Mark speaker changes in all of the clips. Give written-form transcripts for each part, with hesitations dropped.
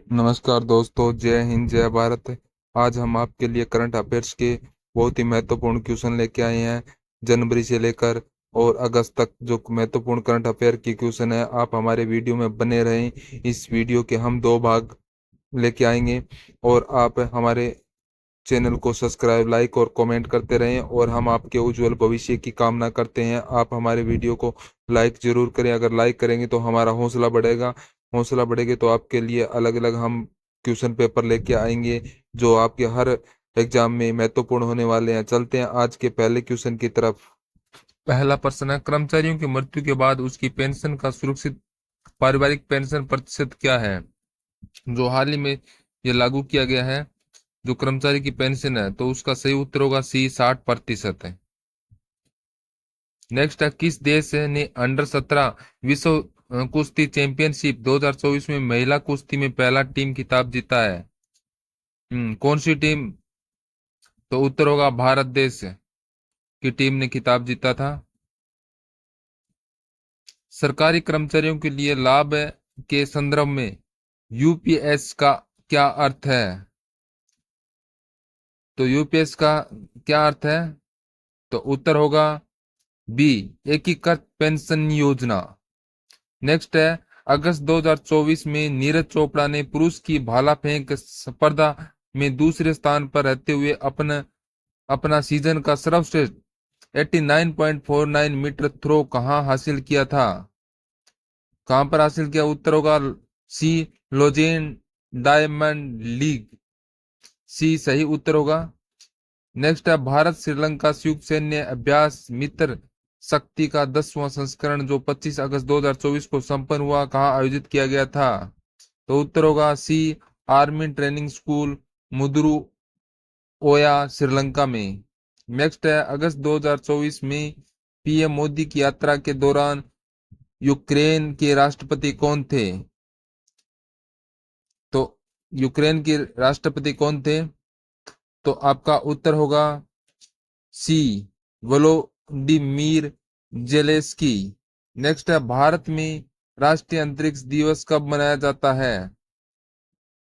Speaker 1: नमस्कार दोस्तों, जय हिंद जय भारत। आज हम आपके लिए करंट अफेयर्स के बहुत ही महत्वपूर्ण क्वेश्चन लेके आए हैं। जनवरी से लेकर और अगस्त तक जो महत्वपूर्ण करंट अफेयर की क्वेश्चन है, आप हमारे वीडियो में बने रहें। इस वीडियो के हम दो भाग लेके आएंगे और आप हमारे चैनल को सब्सक्राइब, लाइक और कमेंट करते रहें और हम आपके उज्जवल भविष्य की कामना करते हैं। आप हमारे वीडियो को लाइक जरूर करें। अगर लाइक करेंगे तो हमारा हौसला बढ़ेगा। हौसला बढ़ेगा तो आपके लिए अलग अलग हम क्वेश्चन पेपर लेके आएंगे जो आपके हर एग्जाम में महत्वपूर्ण होने वाले हैं। चलते हैं आज के पहले क्वेश्चन की तरफ। पहला प्रश्न है, कर्मचारियों की मृत्यु के बाद उसकी पेंशन का सुरक्षित पारिवारिक पेंशन प्रतिशत क्या है? जो हाल ही में ये लागू किया गया है, जो कर्मचारी की पेंशन है, तो उसका सही उत्तर होगा सी, 60% है। नेक्स्ट है, किस देश ने अंडर 17 विश्व कुश्ती चैंपियनशिप 2024 में महिला कुश्ती में पहला टीम खिताब जीता है? कौन सी टीम? तो उत्तर होगा भारत देश की टीम ने खिताब जीता था। सरकारी कर्मचारियों के लिए लाभ के संदर्भ में यूपीएस का क्या अर्थ है? तो यूपीएस का क्या अर्थ है? तो उत्तर होगा बी, एकीकृत पेंशन योजना। नेक्स्ट है, अगस्त 2024 में नीरज चोपड़ा ने पुरुष की भाला फेंक स्पर्धा में दूसरे स्थान पर रहते हुए अपना अपना सीजन का सर्वश्रेष्ठ 89.49 मीटर थ्रो कहां हासिल किया था? कहां पर हासिल किया? उत्तर होगा सी, लोजेन डायमंड लीग। सी सही उत्तर होगा। नेक्स्ट है, भारत श्रीलंका संयुक्त सैन्य अभ्यास मित्र शक्ति का 10वां संस्करण जो 25 अगस्त 2024 को संपन्न हुआ, कहाँ आयोजित किया गया था? तो उत्तर होगा सी, आर्मी ट्रेनिंग स्कूल मुद्रू ओया श्रीलंका में। नेक्स्ट है, अगस्त 2024 में पीएम मोदी की यात्रा के दौरान यूक्रेन के राष्ट्रपति कौन थे? तो यूक्रेन के राष्ट्रपति कौन थे? तो आपका उत्तर होगा सी, वोलोडिमीर जेलेस्की। नेक्स्ट है, भारत में राष्ट्रीय अंतरिक्ष दिवस कब मनाया जाता है?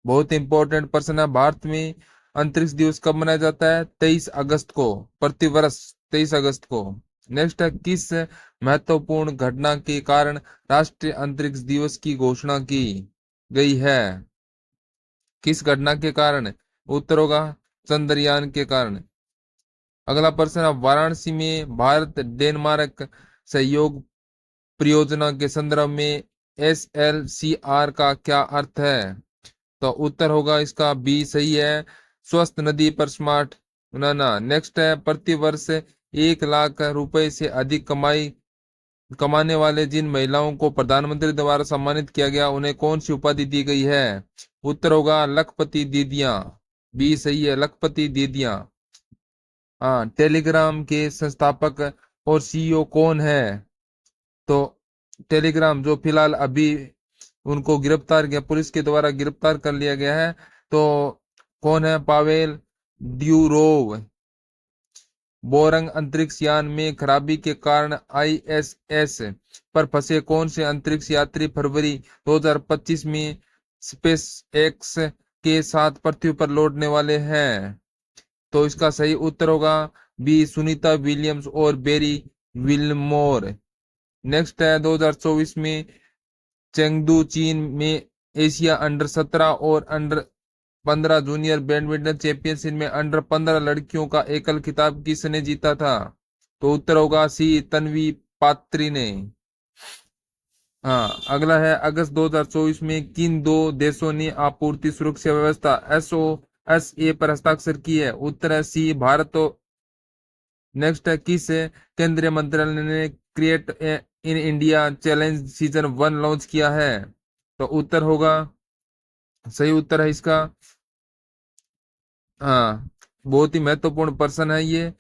Speaker 1: बहुत इंपॉर्टेंट प्रश्न है। भारत में अंतरिक्ष दिवस कब मनाया जाता है? 23 अगस्त को, प्रतिवर्ष 23 अगस्त को। नेक्स्ट है, किस महत्वपूर्ण घटना के कारण राष्ट्रीय अंतरिक्ष दिवस की घोषणा की गई है? किस घटना के कारण? उत्तर होगा चंद्रयान के कारण। अगला प्रश्न है, वाराणसी में भारत डेनमार्क सहयोग परियोजना के संदर्भ में SLCR का क्या अर्थ है? तो उत्तर होगा इसका बी सही है, स्वस्थ नदी पर स्मार्ट बनाना। नेक्स्ट है, प्रति वर्ष 1 लाख रुपए से अधिक कमाने वाले जिन महिलाओं को प्रधानमंत्री द्वारा सम्मानित किया गया, उन्हें कौन सी उपाधि दी गई है? उत्तर होगा लखपति दीदियां। बी सही है, लखपति दीदियां। हाँ, टेलीग्राम के संस्थापक और सीईओ कौन है? तो टेलीग्राम जो फिलहाल अभी उनको गिरफ्तार किया, पुलिस के द्वारा गिरफ्तार कर लिया गया है, तो कौन है? Pavel Durov. बोरंग अंतरिक्ष यान में खराबी के कारण आईएसएस पर फंसे कौन से अंतरिक्ष यात्री फरवरी 2025 में स्पेस एक्स के साथ पृथ्वी पर लौटने वाले हैं? तो इसका सही उत्तर होगा बी, सुनीता विलियम्स और बेरी विल्मोर। नेक्स्ट है, 2024 में चेंगडू चीन में एशिया अंडर 17 और अंडर 15 जूनियर बैडमिंटन चैंपियनशिप में अंडर 15 लड़कियों का एकल खिताब किसने जीता था? तो उत्तर होगा सी, तन्वी पात्री ने। हाँ, अगला है, अगस्त 2024 में किन दो देशों ने आपूर्ति सुरक्षा व्यवस्था SOSA पर हस्ताक्षर की है? उत्तर है सी, भारत और। नेक्स्ट है, किस केंद्रीय मंत्रालय ने create in India challenge season 1 launch किया है? तो उत्तर होगा, सही उत्तर है इसका, हाँ, बहुत ही महत्वपूर्ण प्रश्न है ये,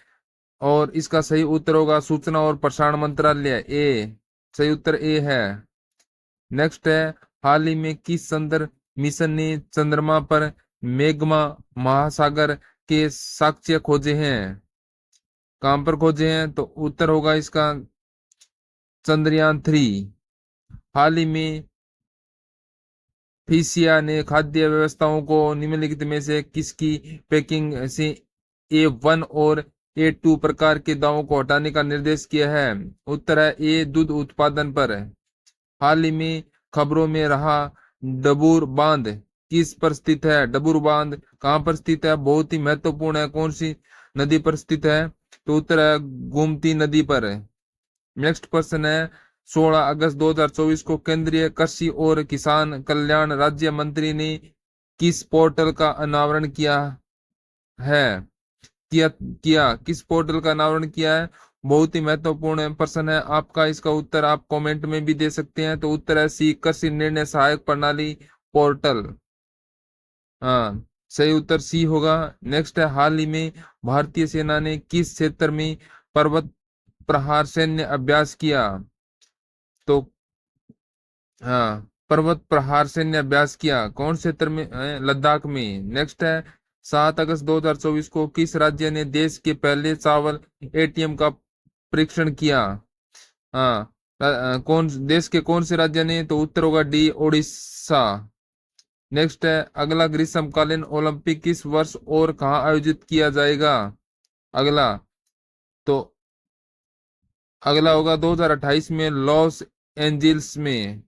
Speaker 1: और इसका सही उत्तर होगा सूचना और प्रसारण मंत्रालय, ए। सही उत्तर ए है। नेक्स्ट है, हाल ही में किस चंद्र मिशन ने चंद्रमा पर मैग्मा महासागर के साक्ष्य खोजे हैं? कहां पर खोजे हैं? तो उत्तर होगा इसका चंद्रयान 3। हाल ही में फिशिया ने खाद्य व्यवस्थाओं को निम्नलिखित में से किसकी पैकिंग से A1 और A2 प्रकार के दावों को हटाने का निर्देश किया है? उत्तर है ए, दूध उत्पादन पर। हाल ही में खबरों में रहा डबूर बांध किस पर स्थित है? डबूर बांध कहाँ पर स्थित है? बहुत ही महत्वपूर्ण है। कौन सी नदी पर स्थित है? तो उत्तर है गोमती नदी पर। नेक्स्ट क्वेश्चन है 16 अगस्त 2024 को केंद्रीय कृषि और किसान कल्याण राज्य मंत्री ने किस पोर्टल का अनावरण किया है? किया किस पोर्टल का अनावरण किया है? बहुत ही महत्वपूर्ण प्रश्न है आपका। इसका उत्तर आप कमेंट में भी दे सकते हैं। तो उत्तर है सी, कृषि निर्णय सहायक प्रणाली पोर्टल। हाँ, सही उत्तर सी होगा। नेक्स्ट है हाल ही में भारतीय सेना ने किस क्षेत्र में पर्वत प्रहार सैन्य अभ्यास किया? तो हाँ, पर्वत प्रहार सैन्य अभ्यास किया। कौन से क्षेत्र में? लद्दाख में। नेक्स्ट है 7 अगस्त 2024 को किस राज्य ने देश के पहले चावल एटीएम का परीक्षण किया? हाँ, कौन देश के कौन से राज्य ने? तो उत्तर होगा डी, ओडिशा। नेक्स्ट है अगला ग्रीष्मकालीन ओलंपिक किस वर्ष और कहाँ आयोजित किया जाएगा? अगला तो अगला होगा 2028 में लॉस एंजिल्स में।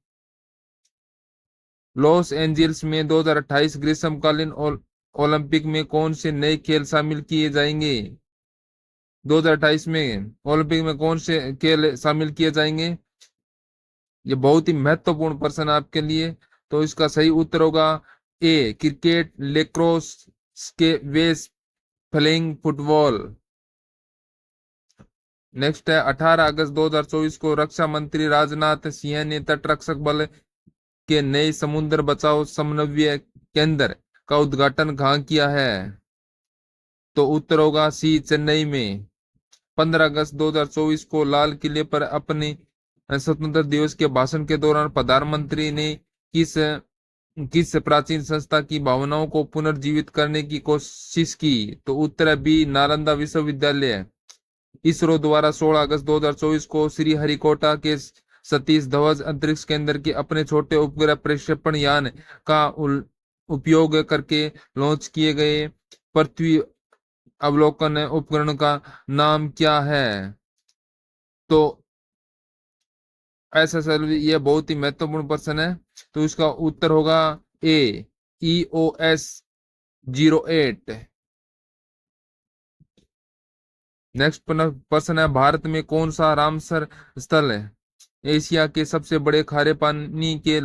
Speaker 1: लॉस एंजिल्स में 2028 ग्रीष्मकालीन ओलंपिक में कौन से नए खेल शामिल किए जाएंगे? 2028 में ओलंपिक में कौन से खेल शामिल किए जाएंगे? ये बहुत ही महत्वपूर्ण प्रश्न है आपके लिए। तो इसका सही उत्तर होगा A, cricket, lacrosse, squash, flag football. Next है 18 अगस्त 2024 को रक्षा मंत्री राजनाथ सिंह ने तटरक्षक बल के नए समुद्र बचाओ समन्वय केंद्र का उद्घाटन कहाँ किया है? तो उत्तर होगा सी, चेन्नई में। 15 अगस्त 2024 को लाल किले पर अपने स्वतंत्रता दिवस के भाषण के दौरान प्रधानमंत्री ने किस किस प्राचीन संस्था की भावनाओं को पुनर्जीवित करने की कोशिश की? तो उत्तर है बी, नालंदा विश्वविद्यालय। इसरो द्वारा 16 अगस्त 2024 को श्री हरिकोटा के सतीश धवन अंतरिक्ष केंद्र के अपने छोटे उपग्रह प्रक्षेपण यान का उपयोग करके लॉन्च किए गए पृथ्वी अवलोकन उपकरण का नाम क्या है? तो ऐसा सर ये बहुत ही महत्वपूर्ण प्रश्न है। तो इसका उत्तर होगा ए, EOS-08। नेक्स्ट प्रश्न है भारत में कौन सा रामसर स्थल है एशिया के सबसे बड़े खारे पानी के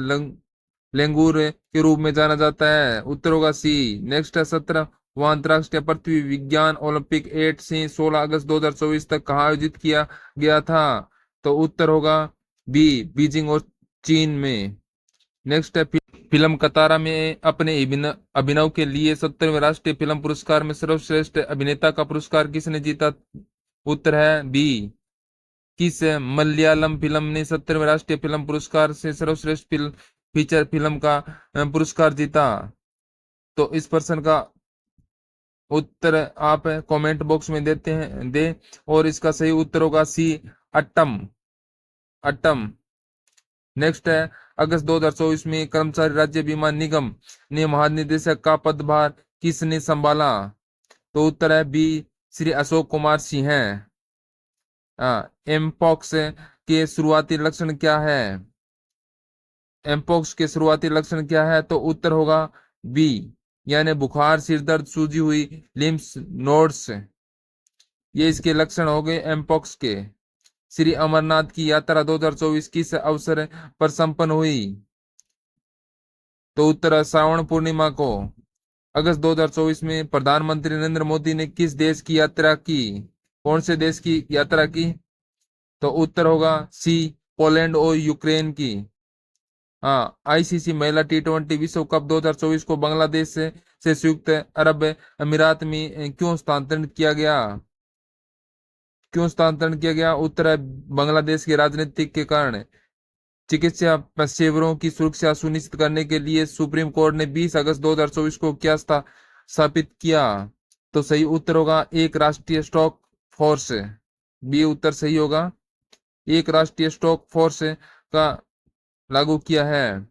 Speaker 1: लेंगूर के रूप में जाना जाता है? उत्तर होगा सी। नेक्स्ट है 17वां अंतर्राष्ट्रीय पृथ्वी विज्ञान ओलंपिक 8 से 16 अगस्त 2024 तक कहाँ आयोजित किया गया था? तो उत्तर होगा बी, बीजिंग और चीन में। नेक्स्ट है फिल्म कतारा में अपने अभिनव के लिए 70वें राष्ट्रीय फिल्म पुरस्कार में सर्वश्रेष्ठ अभिनेता का पुरस्कार किसने जीता? उत्तर है बी, किस मलयालम फिल्म ने 70वें राष्ट्रीय फिल्म पुरस्कार से सर्वश्रेष्ठ फिल्म फीचर फिल्म का पुरस्कार जीता? तो इस प्रश्न का उत्तर आप कमेंट बॉक्स में दे। और इसका सही उत्तर होगा सी, अट्टम। अट्टम। नेक्स्ट है अगस्त 2024 में कर्मचारी राज्य बीमा निगम ने महानिदेशक का पदभार किसने संभाला? तो उत्तर है बी, श्री अशोक कुमार सिंह है। एमपॉक्स के शुरुआती लक्षण क्या है? एमपॉक्स के शुरुआती लक्षण क्या है? तो उत्तर होगा बी, यानी बुखार, सिर दर्द, सूजी हुई लिम्स नोड्स। ये इसके लक्षण हो गए एमपॉक्स के। श्री अमरनाथ की यात्रा 2024 किस अवसर पर संपन्न हुई? तो उत्तर श्रावण पूर्णिमा को। अगस्त 2024 में प्रधानमंत्री नरेंद्र मोदी ने किस देश की यात्रा की? कौन से देश की यात्रा की? तो उत्तर होगा सी, पोलैंड और यूक्रेन की। हाँ, आईसीसी महिला T20 विश्व कप 2024 को बांग्लादेश से संयुक्त अरब अमीरात में क्यों स्थानांतरित किया गया? क्यों स्थानांतरण किया गया? उत्तर है बांग्लादेश के राजनीतिक के कारण। चिकित्सा पेशेवरों की सुरक्षा सुनिश्चित करने के लिए सुप्रीम कोर्ट ने 20 अगस्त 2024 को क्या स्थापित किया? तो सही उत्तर होगा एक राष्ट्रीय स्टॉक फोर्स। बी उत्तर सही होगा। एक राष्ट्रीय स्टॉक फोर्स का लागू किया है।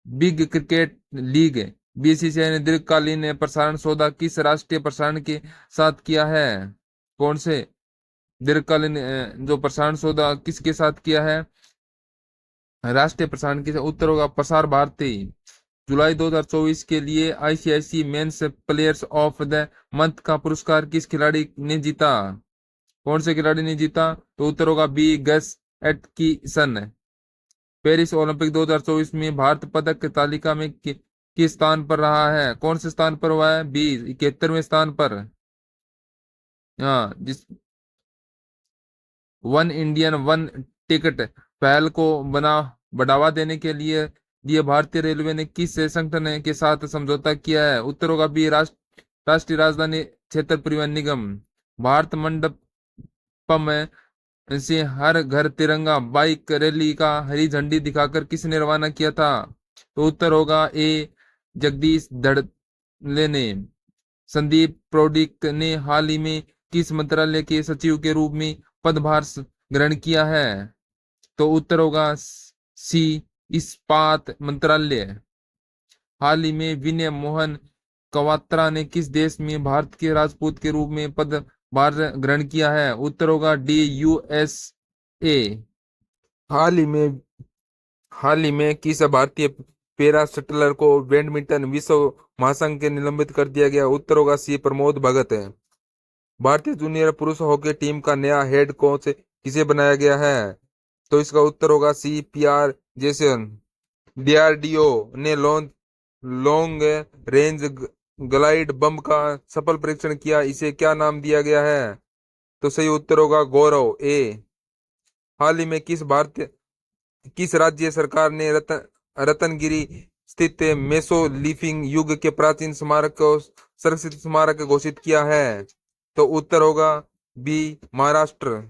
Speaker 1: बिग क्रिकेट लीग बीसीसीआई ने दीर्घकालीन प्रसारण सौदा किस राष्ट्रीय प्रसारण के साथ किया है? कौन से दीर्घकालीन जो प्रसारण सौदा किसके साथ किया है? राष्ट्रीय प्रसारण के उत्तर होगा प्रसार भारती। जुलाई 2024 के लिए ICC men's players of the month का पुरस्कार किस खिलाड़ी ने जीता? कौन से खिलाड़ी ने जीता? तो उत्तर होगा B Gus Atkinson. Paris Olympic 2024 में भारत पदक तालिका में किस स्थान पर रहा है? कौन से स्थान पर हुआ है? बी 71वें स्थान पर। हाँ, जिस वन इंडियन वन टिकट पहल को बना बढ़ावा देने के लिए भारतीय रेलवे ने किस संगठन के साथ समझौता किया है? उत्तर होगा बी राष्ट्रीय राजधानी क्षेत्र परिवहन निगम। भारत मंडपम से हर घर तिरंगा बाइक रैली का हरी झंडी दिखाकर किसने रवाना किया था? तो उत्तर होगा ए जगदीश धड़ल्ले ने। संदीप प्रोडिक ने हाल ही में किस मंत्रालय के सचिव के रूप में पदभार ग्रहण किया है? तो उत्तर होगा सी इस्पात मंत्रालय। हाल ही में विनय मोहन क्वात्रा ने किस देश में भारत के राजपूत के रूप में पदभार ग्रहण किया है? उत्तर होगा डी यूएसए। हाल ही में हाल ही में किस भारतीय पैरा शटलर को बैडमिंटन विश्व महासंघ के निलंबित कर दिया गया? उत्तर होगा सी प्रमोद भगत है। भारतीय जूनियर पुरुष हॉकी टीम का नया हेड कोच किसे बनाया गया है? तो इसका उत्तर होगा सी पीआर जेसन। डीआरडीओ ने लॉन्ग रेंज ग्लाइड बम का सफल परीक्षण किया, इसे क्या नाम दिया गया है? तो सही उत्तर होगा गौरव ए। हाल ही में किस राज्य सरकार ने रतनगिरी स्थित मेसोलिथिक युग के प्राचीन स्मारक को संरक्षित स्मारक घोषित किया है? तो उत्तर होगा बी महाराष्ट्र।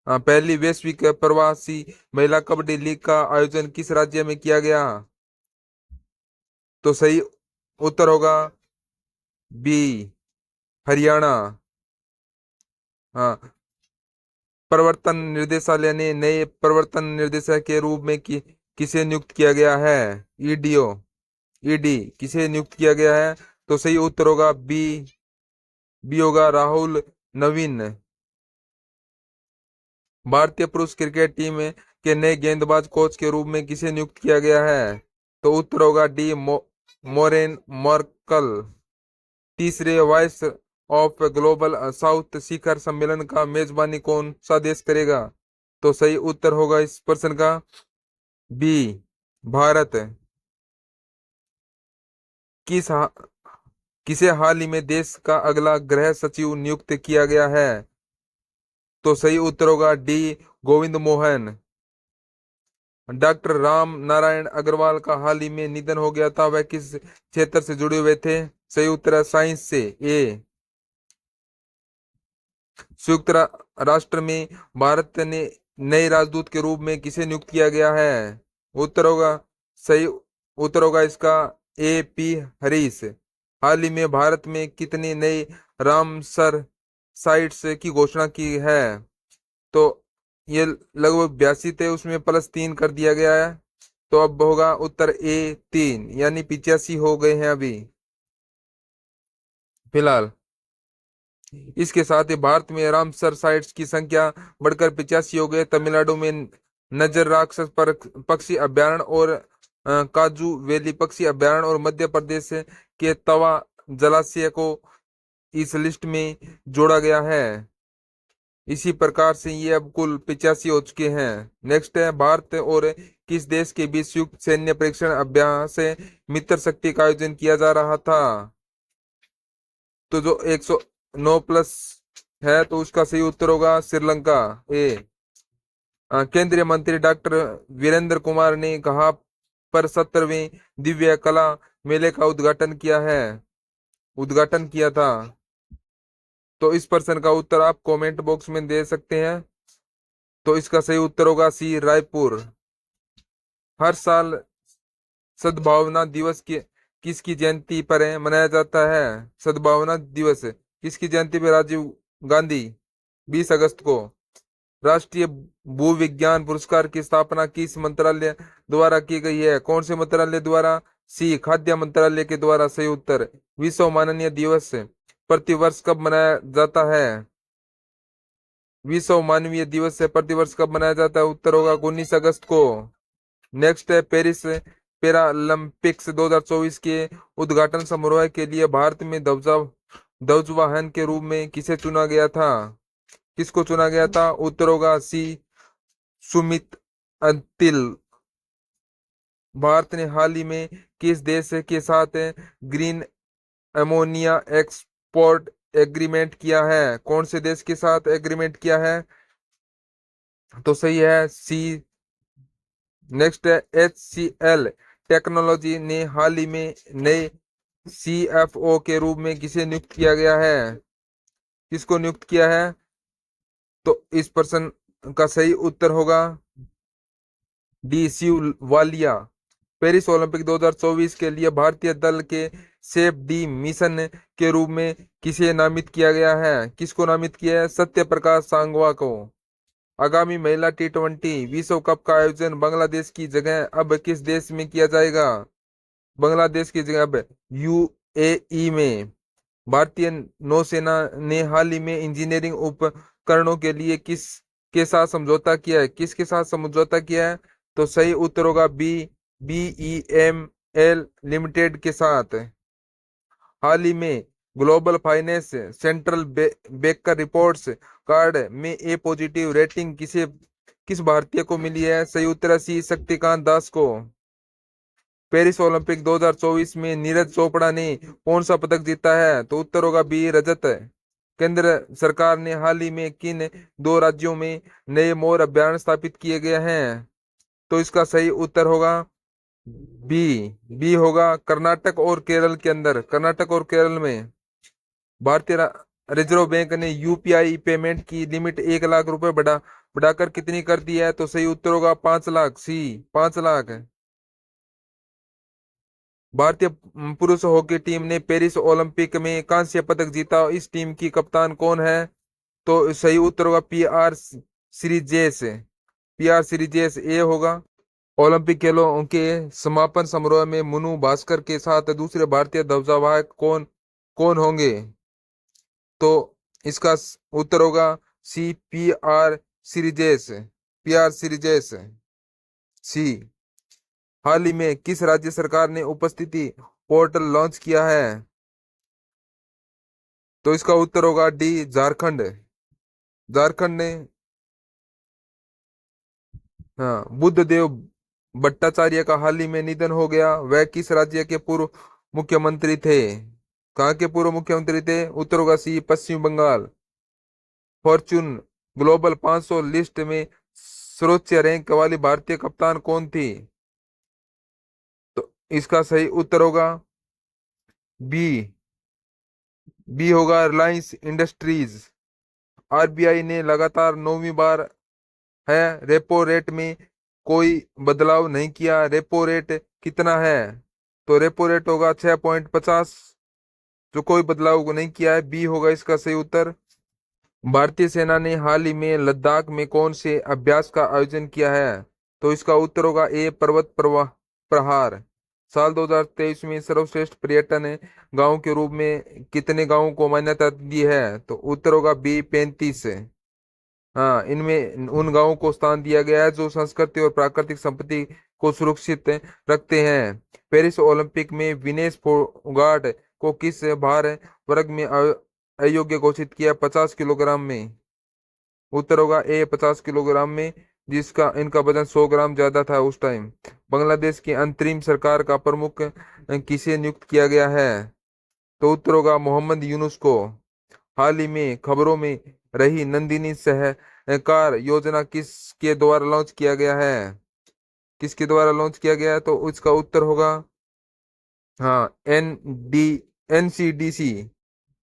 Speaker 1: पहली वैश्विक प्रवासी महिला कबड्डी लीग का आयोजन किस राज्य में किया गया? तो सही उत्तर होगा बी हरियाणा। हाँ, प्रवर्तन निदेशालय ने नए प्रवर्तन निदेशक के रूप में किसे नियुक्त किया गया है? ईडी किसे नियुक्त किया गया है? तो सही उत्तर होगा बी होगा राहुल नवीन। भारतीय पुरुष क्रिकेट टीम के नए गेंदबाज कोच के रूप में किसे नियुक्त किया गया है? तो उत्तर होगा डी मोरेन मर्कल। तीसरे वॉइस ऑफ ग्लोबल साउथ शिखर सम्मेलन का मेजबानी कौन सा देश करेगा? तो सही उत्तर होगा इस प्रश्न का बी भारत। किस किसे हाल ही में देश का अगला गृह सचिव नियुक्त किया गया है? तो सही उत्तर होगा डी गोविंद मोहन। डॉक्टर राम नारायण अग्रवाल का हाल ही में निधन हो गया था, वह किस क्षेत्र से जुड़े हुए थे? सही उत्तर है साइंस से ए। संयुक्त राष्ट्र में भारत ने नए राजदूत के रूप में किसे नियुक्त किया गया है? उत्तर होगा सही उत्तर होगा इसका ए पी हरीश। हाल ही में भारत में कितनी नई रामसर साइट्स की घोषणा की है? तो ये लगभग 82 थे, उसमें +3 कर दिया गया है, तो अब होगा उत्तर ए 3, यानी 85 हो गए हैं अभी फिलहाल। इसके साथ ही भारत में रामसर साइट्स की संख्या बढ़कर 85 हो गए। तमिलनाडु में नजर राक्षस पर पक्षी अभ्यारण्य और काजू वैली पक्षी अभ्यारण्य और मध्य प्रदेश के तवा जलाशय को इस लिस्ट में जोड़ा गया है। इसी प्रकार से ये अब कुल 85 हो चुके हैं। नेक्स्ट है भारत और किस देश के बीच संयुक्त सैन्य परीक्षण अभ्यास मित्र शक्ति का आयोजन किया जा रहा था? तो जो 109+ है, तो उसका सही उत्तर होगा श्रीलंका ए। केंद्रीय मंत्री डॉक्टर वीरेंद्र कुमार ने कहा पर 17वें दिव्य कला मेले का उद्घाटन किया था? तो इस प्रश्न का उत्तर आप कमेंट बॉक्स में दे सकते हैं। तो इसका सही उत्तर होगा सी रायपुर। हर साल सद्भावना दिवस किसकी जयंती पर मनाया जाता है? सद्भावना दिवस किसकी जयंती पर? राजीव गांधी 20 अगस्त को। राष्ट्रीय भूविज्ञान पुरस्कार की स्थापना किस मंत्रालय द्वारा की गई है? कौन से मंत्रालय द्वारा? सी खाद्य मंत्रालय के द्वारा। सही उत्तर। विश्व माननीय दिवस प्रतिवर्ष कब मनाया जाता है? विश्व मानवीय दिवस से प्रतिवर्ष कब मनाया जाता है? उत्तर होगा 19 अगस्त को। नेक्स्ट है पेरिस पैरालंपिक्स 2024 के उद्घाटन समारोह के लिए भारत में ध्वजवाहन के रूप में किसे चुना गया था? किसको चुना गया था? उत्तर होगा सी सुमित अंतिल। भारत ने हाल ही में किस देश के साथ ग्रीन अमोनिया एक्सपोर्ट एग्रीमेंट किया है? कौन से देश के साथ एग्रीमेंट किया है? तो सही है सी। नेक्स्ट है HCL टेक्नोलॉजी ने हाल ही में नए CFO के रूप में किसे नियुक्त किया गया है? किसको नियुक्त किया है? तो इस प्रश्न का सही उत्तर होगा D Shiv Walia. Paris Olympic 2024 के लिए भारतीय दल के सेफ डी मिशन के रूप में किसे नामित किया गया है? किसको नामित किया है? सत्य प्रकाश सांगवा को। आगामी महिला T20 विश्व कप का आयोजन बांग्लादेश की जगह अब किस देश में किया जाएगा? बांग्लादेश की जगह अब UAE में। भारतीय नौसेना ने हाल ही में इंजीनियरिंग उपकरणों के लिए किस के साथ समझौता किया है? किसके साथ समझौता किया है? तो सही उत्तर होगा BEML लिमिटेड के साथ। हाल ही में global finance central baker reports card में A+ रेटिंग किस भारतीय को मिली है? सही उत्तर है सी शक्तिकांत दास को। पेरिस ओलंपिक 2024 में नीरज चोपड़ा ने कौन सा पदक जीता है? तो उत्तर होगा बी रजत। केंद्र सरकार ने हाल ही में किन दो राज्यों में नए मोर अभयारण्य स्थापित किए गए हैं? तो इसका सही उत्तर होगा बी। बी होगा कर्नाटक और केरल के अंदर। कर्नाटक और केरल में। भारतीय रिजर्व बैंक ने UPI पेमेंट की लिमिट 1 लाख रुपए बढ़ाकर कितनी कर दी है? तो सही उत्तर होगा 5 लाख। सी 5 लाख। भारतीय पुरुष हॉकी टीम ने पेरिस ओलंपिक में कांस्य पदक जीता। इस टीम की कप्तान कौन है? तो सही उत्तर होगा PR श्रीजेश ए होगा। ओलंपिक खेलों के समापन समारोह में मनु भास्कर के साथ दूसरे भारतीय ध्वजवाहक कौन कौन होंगे? तो इसका उत्तर होगा सी PR श्रीजेश सी। हाल ही में किस राज्य सरकार ने उपस्थिति पोर्टल लॉन्च किया है? तो इसका उत्तर होगा डी झारखंड। झारखंड ने। हाँ, बुद्ध देव भट्टाचार्य का हाल ही में निधन हो गया। वह किस राज्य के पूर्व मुख्यमंत्री थे? कहाँ के पूर्व मुख्यमंत्री थे? उत्तर होगा सी पश्चिम बंगाल। फॉर्चून ग्लोबल 500 लिस्ट में सर्वोच्च रैंक वाली भारतीय कप्तान कौन थी? तो इसका सही उत्तर होगा बी। बी होगा रिलायंस इंडस्ट्रीज। RBI ने लगातार 9वीं बार है रेपो रेट में कोई बदलाव नहीं किया। रेपो रेट कितना है? तो रेपो रेट होगा 6.50, जो कोई बदलाव नहीं किया है। बी होगा इसका सही उत्तर। भारतीय सेना ने हाल ही में लद्दाख में कौन से अभ्यास का आयोजन किया है? तो इसका उत्तर होगा ए पर्वत प्रहार। साल 2023 में सर्वश्रेष्ठ पर्यटन गांव के रूप में कितने गांवों को मान्यता दी है? तो उत्तर होगा बी 35। हाँ, इनमें उन गांवों को स्थान दिया गया है जो संस्कृति और प्राकृतिक संपत्ति को सुरक्षित रखते हैं। पेरिस ओलंपिक में विनेश फोगाट को किस भार वर्ग में अयोग्य घोषित किया? 50 किलोग्राम में। उत्तर होगा ए 50 किलोग्राम में, जिसका इनका वजन 100 ग्राम ज्यादा था उस टाइम। बांग्लादेश की अंतरिम सरकार का प्रमुख किसे नियुक्त किया गया है? तो उत्तर होगा मोहम्मद यूनुस को। हाल ही में खबरों में रही नंदिनी सहकार योजना किसके द्वारा लॉन्च किया गया है? किसके द्वारा लॉन्च किया गया है? तो उसका उत्तर होगा हाँ NCDC।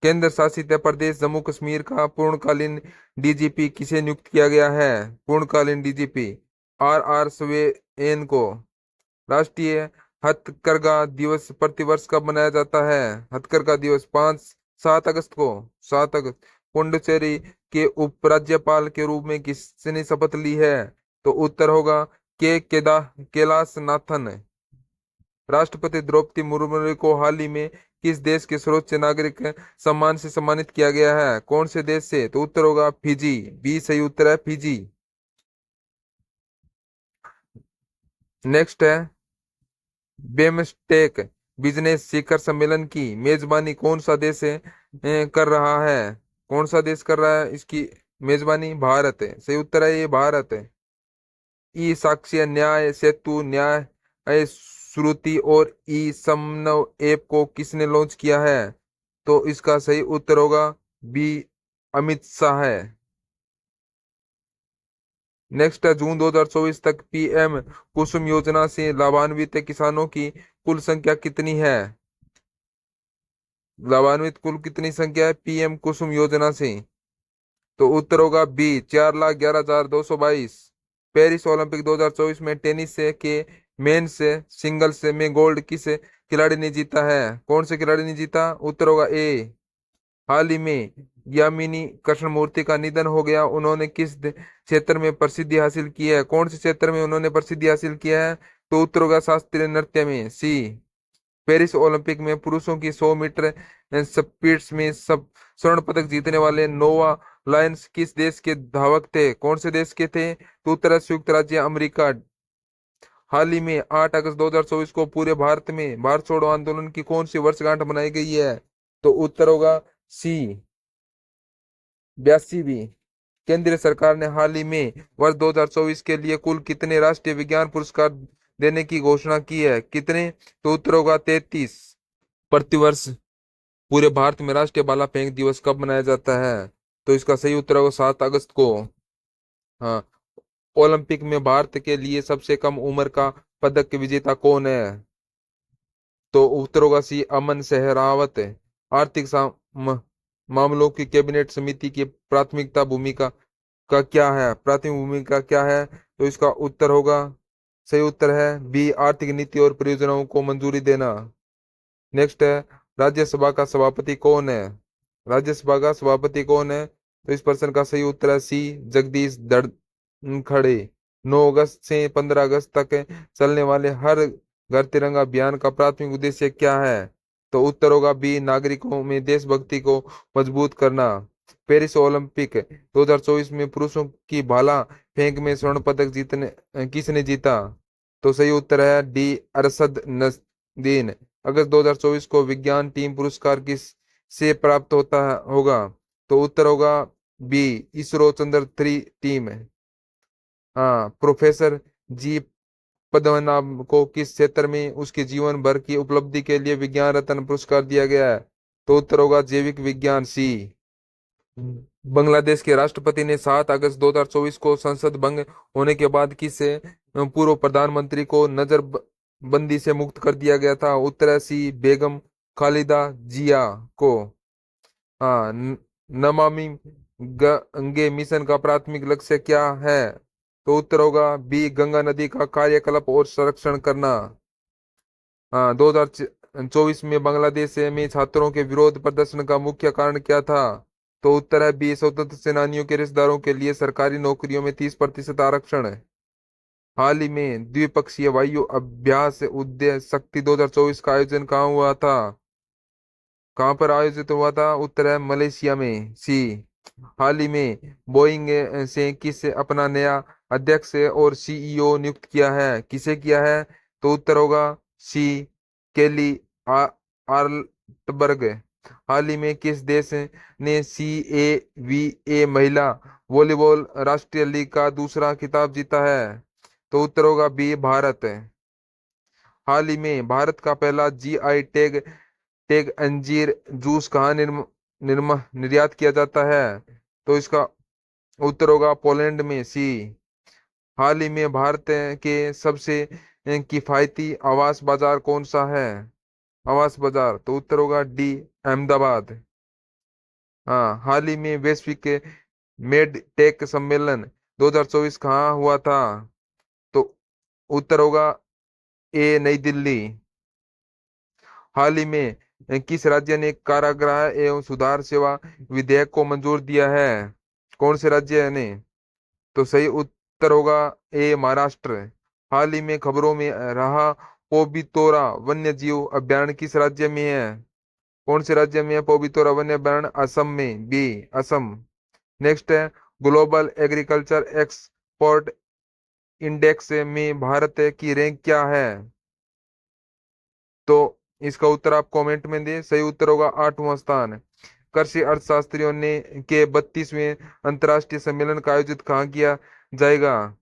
Speaker 1: केंद्र शासित प्रदेश जम्मू कश्मीर का पूर्णकालीन DGP किसे नियुक्त किया गया है? पूर्णकालीन DGP RR सवेन को। राष्ट्रीय हथकरघा दिवस प्रतिवर्ष कब मनाया जाता है? हथकरघा दिवस 7 अगस्त को। 7 अगस्त। पुडुचेरी के उपराज्यपाल के रूप में किसने शपथ ली है? तो उत्तर होगा कैलाश नाथन। राष्ट्रपति द्रौपदी मुर्मू को हाल ही में किस देश के सर्वोच्च नागरिक सम्मान से सम्मानित किया गया है? कौन से देश से? तो उत्तर होगा फिजी। बी सही उत्तर है, फिजी। नेक्स्ट है बिमस्टेक बिजनेस शिखर सम्मेलन की मेजबानी कौन सा देश कर रहा है? कौन सा देश कर रहा है इसकी मेजबानी? भारत है, सही उत्तर है, ये भारत है। ई साक्ष्य न्याय सेतु न्याय श्रुति और ई समन्वय ऐप को किसने लॉन्च किया है? तो इसका सही उत्तर होगा बी अमित शाह है। नेक्स्ट है जून 2024 तक पीएम कुसुम योजना से लाभान्वित किसानों की कुल संख्या कितनी है? लाभान्वित कुल कितनी संख्या है पीएम कुसुम योजना से? तो उत्तर होगा बी 4,11,222। पेरिस ओलंपिक 2024 में टेनिस से के मेंस सिंगल्स में गोल्ड किस खिलाड़ी ने जीता है? कौन से खिलाड़ी ने जीता? उत्तर होगा ए। हाल ही में यामिनी कृष्णमूर्ति का निधन हो गया, उन्होंने किस क्षेत्र में प्रसिद्धि हासिल की है? कौन से क्षेत्र में उन्होंने प्रसिद्धि हासिल किया है? तो उत्तर होगा शास्त्रीय नृत्य में, सी। पेरिस ओलंपिक में पुरुषों की 100 मीटर स्पीड्स में सब स्वर्ण पदक जीतने वाले नोवा लायंस किस देश के धावक थे? कौन से देश के थे? तो उत्तर है संयुक्त राज्य अमेरिका। हाल ही में 8 अगस्त 2024 को पूरे भारत में भारत छोड़ो आंदोलन की कौन सी वर्षगांठ मनाई गई है? तो उत्तर होगा सी 82वीं। केंद्र सरकार ने हाल ही में वर्ष 2024 के लिए कुल कितने राष्ट्रीय विज्ञान पुरस्कार देने की घोषणा की है? कितने? तो उत्तर होगा 33। प्रतिवर्ष पूरे भारत में राष्ट्रीय भाला फेंक दिवस कब मनाया जाता है? तो इसका सही उत्तर होगा 7 अगस्त को। हाँ। ओलंपिक में भारत के लिए सबसे कम उम्र का पदक विजेता कौन है? तो उत्तर होगा सी अमन सहरावत। आर्थिक मामलों की कैबिनेट समिति की प्राथमिकता भूमिका का क्या है? प्राथमिक भूमिका क्या है? तो इसका उत्तर होगा, सही उत्तर है बी आर्थिक नीति और परियोजनाओं को मंजूरी देना। नेक्स्ट है राज्यसभा का सभापति कौन है? राज्यसभा का सभापति कौन है? तो इस प्रश्न का सही उत्तर है सी जगदीश धनखड़। 9 अगस्त से 15 अगस्त तक चलने वाले हर घर तिरंगा अभियान का प्राथमिक उद्देश्य क्या है? तो उत्तर होगा बी नागरिकों में देशभक्ति को मजबूत करना। पेरिस ओलंपिक 2024 में पुरुषों की भाला फेंक में स्वर्ण पदक जीतने किसने जीता? तो सही उत्तर है डी अरशद नदीन। अगस्त 2024 को विज्ञान टीम पुरस्कार किस से प्राप्त होगा? तो उत्तर होगा बी इसरो चंद्र 3 टीम। हाँ, प्रोफेसर जी पद्मनाभ को किस क्षेत्र में उसके जीवन भर की उपलब्धि के लिए विज्ञान रत्न पुरस्कार दिया गया है? तो उत्तर होगा जैविक विज्ञान, सी। बांग्लादेश के राष्ट्रपति ने 7 अगस्त 2024 को संसद भंग होने के बाद किस पूर्व प्रधानमंत्री को नजरबंदी से मुक्त कर दिया गया था? उत्तर है सी बेगम खालिदा जिया को। हाँ। नमामि गंगे मिशन का प्राथमिक लक्ष्य क्या है? तो उत्तर होगा बी गंगा नदी का कार्यकलाप और संरक्षण करना। हाँ। 2024 में बांग्लादेश में छात्रों के विरोध प्रदर्शन का मुख्य कारण क्या था? तो उत्तर है बी स्वतंत्र सेनानियों के रिश्तेदारों के लिए सरकारी नौकरियों में 30% आरक्षण है। हाल ही में द्विपक्षीय वायु अभ्यास उदय शक्ति 2024 का आयोजन कहाँ हुआ था? कहाँ पर आयोजित हुआ था? उत्तर है मलेशिया में, सी। हाल ही में बोइंग से किस अपना नया अध्यक्ष और सीईओ नियुक्त किया है? किसे किया है? तो उत्तर होगा सी केली आर्लटबर्ग। हाल ही में किस देश ने CAVA महिला वॉलीबॉल राष्ट्रीय लीग का दूसरा खिताब जीता है? तो उत्तर होगा बी भारत। हाल ही में भारत का पहला GI टैग टैग अंजीर जूस कहाँ निर्यात किया जाता है? तो इसका उत्तर होगा पोलैंड में, सी। हाल ही में भारत के सबसे किफायती आवास बाजार कौन सा है? आवास बाजार, तो उत्तर होगा डी अहमदाबाद। हाँ। हाल ही में वैश्विक मेड टेक सम्मेलन 2024 कहाँ हुआ था? तो उत्तर होगा ए नई दिल्ली। हाल ही में किस राज्य ने कारागृह एवं सुधार सेवा विधेयक को मंजूर दिया है? कौन से राज्य ने? तो सही उत्तर होगा ए महाराष्ट्र। हाल ही में खबरों में रहा पोबितोरा वन्य जीव अभयारण्य किस राज्य में है? कौन से राज्य में है पोबितोरा वन्य अभयारण्य? असम में, बी असम। नेक्स्ट है ग्लोबल एग्रीकल्चर एक्सपोर्ट इंडेक्स में भारत की रैंक क्या है? तो इसका उत्तर आप कमेंट में दें। सही उत्तर होगा 8वां स्थान। कृषि अर्थशास्त्रियों ने के 32वें अंतर्राष्ट्रीय सम्मेलन का आयोजित कहाँ किया जाएगा?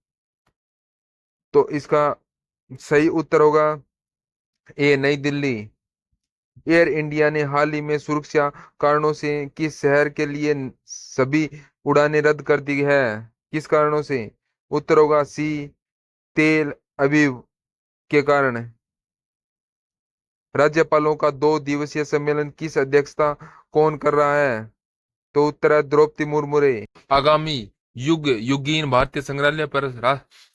Speaker 1: तो इसका सही उत्तर होगा ए नई दिल्ली। एयर इंडिया ने हाल ही में सुरक्षा कारणों से किस शहर के लिए सभी उड़ानें रद्द कर दी है? किस कारणों से? उत्तर होगा सी तेल अवीव के कारण। राज्यपालों का 2 दिवसीय सम्मेलन किस अध्यक्षता कौन कर रहा है? तो उत्तर है द्रौपदी मुर्मू। आगामी युगीन भारतीय संग्रहालय पर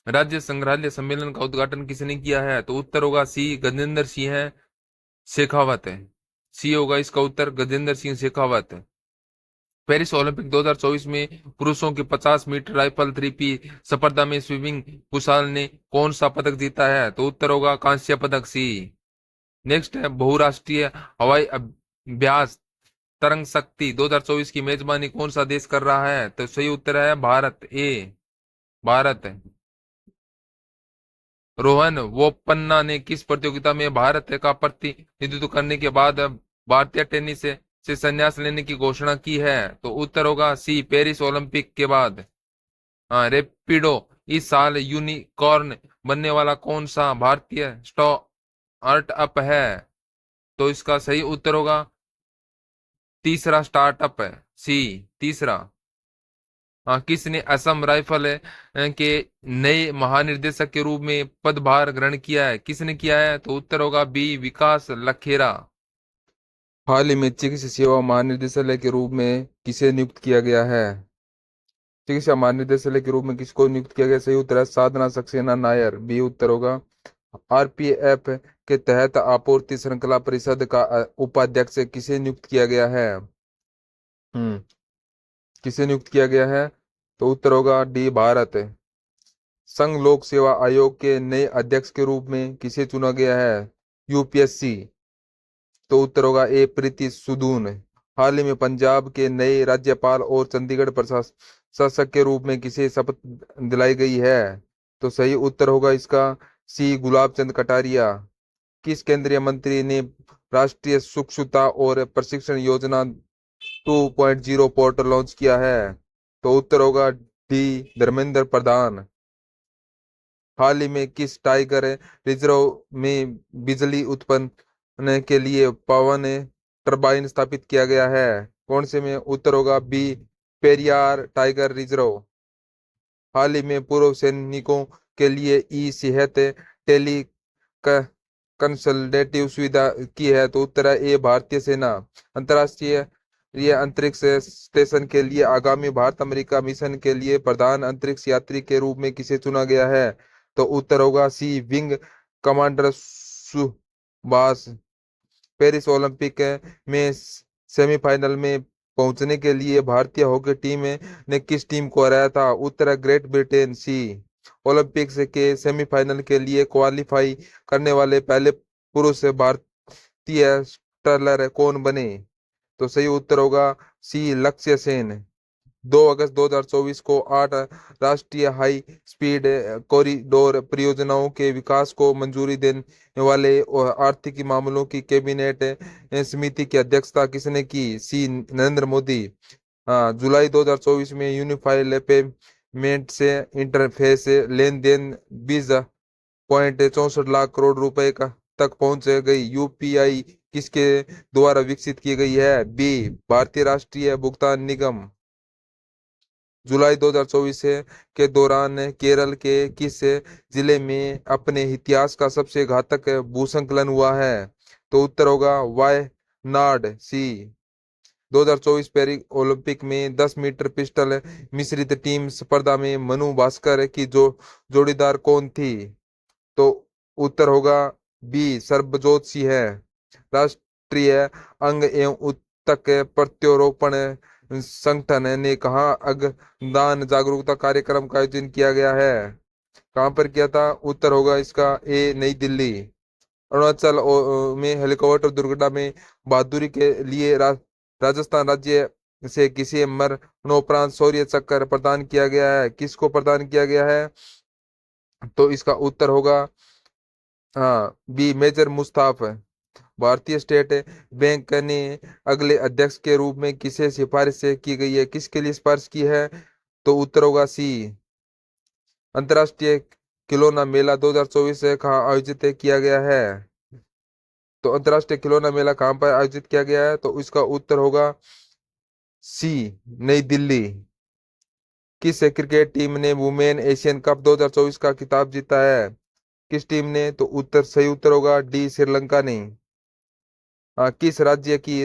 Speaker 1: राज्य संग्रहालय सम्मेलन का उद्घाटन किसने किया है? तो उत्तर होगा सी गजेंद्र सिंह शेखावत है। सी होगा इसका उत्तर, गजेंद्र सिंह शेखावत। पेरिस ओलंपिक 2024 में पुरुषों की 50 मीटर राइफल 3P स्पर्धा में स्विमिंग कुशाल ने कौन सा पदक जीता है? तो उत्तर होगा कांस्य पदक, सी। नेक्स्ट है बहुराष्ट्रीय हवाई अभ्यास तरंग शक्ति 2024 की मेजबानी कौन सा देश कर रहा है? तो सही उत्तर है भारत, ए भारत है। रोहन बोपन्ना ने किस प्रतियोगिता में भारत का प्रतिनिधित्व करने के बाद भारतीय टेनिस से संन्यास लेने की घोषणा की है? तो उत्तर होगा सी पेरिस ओलंपिक के बाद। हाँ, रेपिडो इस साल यूनिकॉर्न बनने वाला कौन सा भारतीय स्टार्टअप है? तो इसका सही उत्तर होगा तीसरा स्टार्टअप है, सी तीसरा। हाँ, किसने असम राइफल के नए महानिर्देशक के रूप में पदभार ग्रहण किया है? किसने किया है? तो उत्तर होगा बी विकास लखेरा। हाल ही में चिकित्सा सेवा महानिदेशालय के रूप में किसे नियुक्त किया गया है? चिकित्सा महानिदेशालय के रूप में किसको नियुक्त किया गया? सही उत्तर है साधना सक्सेना नायर, बी उत्तर होगा। आरपीएफ के तहत आपूर्ति श्रृंखला परिषद का उपाध्यक्ष किसे नियुक्त किया गया है? किसे नियुक्त किया गया है? तो उत्तर होगा डी भारत। संघ लोक सेवा आयोग के नए अध्यक्ष के रूप में किसे चुना गया है? यूपीएससी। तो उत्तर होगा ए प्रीति सुदून। हाल ही में पंजाब के नए राज्यपाल और चंडीगढ़ प्रशासक के रूप में किसे शपथ दिलाई गई है? तो सही उत्तर होगा इसका सी गुलाब चंद कटारिया। किस केंद्रीय मंत्री ने राष्ट्रीय सुक्षता और प्रशिक्षण योजना 2.0 पोर्टल लॉन्च किया है? तो उत्तर होगा डी धर्मेंद्र प्रधान। हाल ही में किस टाइगर रिजर्व में बिजली उत्पन्न के लिए पवन टरबाइन स्थापित किया गया है? कौन से में? उत्तर होगा बी पेरियार टाइगर रिजर्व। हाल ही में पूर्व सैनिकों के लिए ई सेहत टेली कंसल्टेटिव सुविधा की है? तो उत्तर है ए भारतीय सेना। अंतर्राष्ट्रीय ये अंतरिक्ष स्टेशन के लिए आगामी भारत अमेरिका मिशन के लिए प्रधान अंतरिक्ष यात्री के रूप में किसे चुना गया है? तो उत्तर होगा C wing commander Subhash. Paris Olympic में सेमीफाइनल में पहुंचने के लिए भारतीय हॉकी टीम ने किस टीम को हराया था? उत्तर है ग्रेट ब्रिटेन, सी। ओलंपिक्स के सेमीफाइनल के लिए क्वालिफाई करने वाले पहले पुरुष भारतीय स्टर्लर कौन बने? तो सही उत्तर होगा सी लक्ष्य सेन। 2 अगस्त 2024 को 8 राष्ट्रीय हाई स्पीड कॉरिडोर परियोजनाओं के विकास को मंजूरी देने वाले और आर्थिक मामलों की कैबिनेट समिति की अध्यक्षता किसने की? सी नरेंद्र मोदी। हाँ, जुलाई 2024 में यूनिफाइड पेमेंट से इंटरफेस लेन देन 20.64 लाख करोड़ रुपए का तक पहुंच गई। यूपीआई किसके द्वारा विकसित की गई है? बी भारतीय राष्ट्रीय भुगतान निगम। जुलाई 2024 के दौरान केरल के किस जिले में अपने इतिहास का सबसे घातक भूस्खलन हुआ है? तो उत्तर होगा वायनाड, सी। 2024 पेरिस ओलंपिक में 10 मीटर पिस्टल मिश्रित टीम स्पर्धा में मनु भास्कर की जोड़ीदार कौन थी? तो उत्तर होगा बी सरबजोत सिंह है। राष्ट्रीय अंग एवं उत्तक प्रत्यारोपण संगठन ने कहा अंगदान जागरूकता कार्यक्रम का आयोजन किया गया है? कहाँ पर किया था? उत्तर होगा इसका ए नई दिल्ली। अरुणाचल में हेलीकॉप्टर दुर्घटना में बहादुरी के लिए राजस्थान राज्य से किसी मरणोपरांत शौर्य चक्र प्रदान किया गया है? किसको प्रदान किया गया है? तो इसका उत्तर होगा हाँ बी मेजर मुस्ताफ। भारतीय स्टेट बैंक ने अगले अध्यक्ष के रूप में किसे सिफारिश की गई है? किसके लिए सिफारिश की है? तो उत्तर होगा सी। अंतर्राष्ट्रीय खिलौना मेला 2024 कहाँ आयोजित किया गया है? तो अंतर्राष्ट्रीय खिलौना मेला कहाँ पर आयोजित किया गया है? तो इसका उत्तर होगा सी नई दिल्ली। किस क्रिकेट टीम ने वुमेन एशियन कप 2024 का खिताब जीता है? किस टीम ने? तो उत्तर सही उत्तर होगा डी श्रीलंका ने। किस राज्य की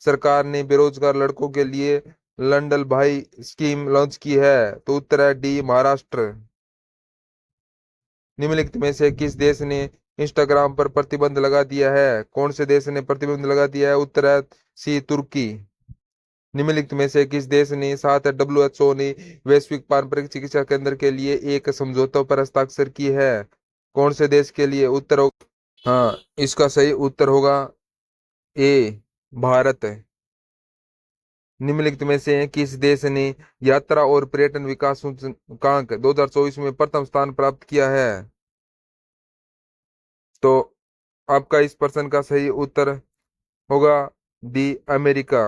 Speaker 1: सरकार ने बेरोजगार लड़कों के लिए लंडन भाई स्कीम लॉन्च की है? तो उत्तर है डी महाराष्ट्र। निम्नलिखित में से किस देश ने इंस्टाग्राम पर प्रतिबंध लगा दिया है? कौन से देश ने प्रतिबंध लगा दिया है? उत्तर है सी तुर्की। निम्नलिखित में से किस देश ने साथ WHO ने वैश्विक पारंपरिक चिकित्सा केंद्र के लिए एक समझौतों पर हस्ताक्षर की है? कौन से देश के लिए? उत्तर हो हाँ इसका सही उत्तर होगा ए भारत। निम्नलिखित में से किस देश ने यात्रा और पर्यटन विकास सूचकांक 2024 में प्रथम स्थान प्राप्त किया है? तो आपका इस प्रश्न का सही उत्तर होगा डी अमेरिका।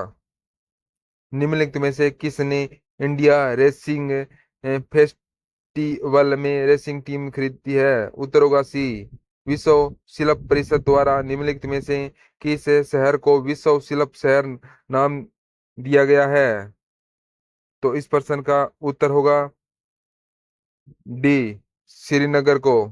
Speaker 1: निम्नलिखित में से किसने इंडिया रेसिंग फेस्टिवल में रेसिंग टीम खरीदी है? उत्तर होगा सी विश्व शिल्प परिषद द्वारा निम्नलिखित में से किस शहर को विश्व शिल्प शहर नाम दिया गया है? तो इस प्रश्न का उत्तर होगा डी श्रीनगर को।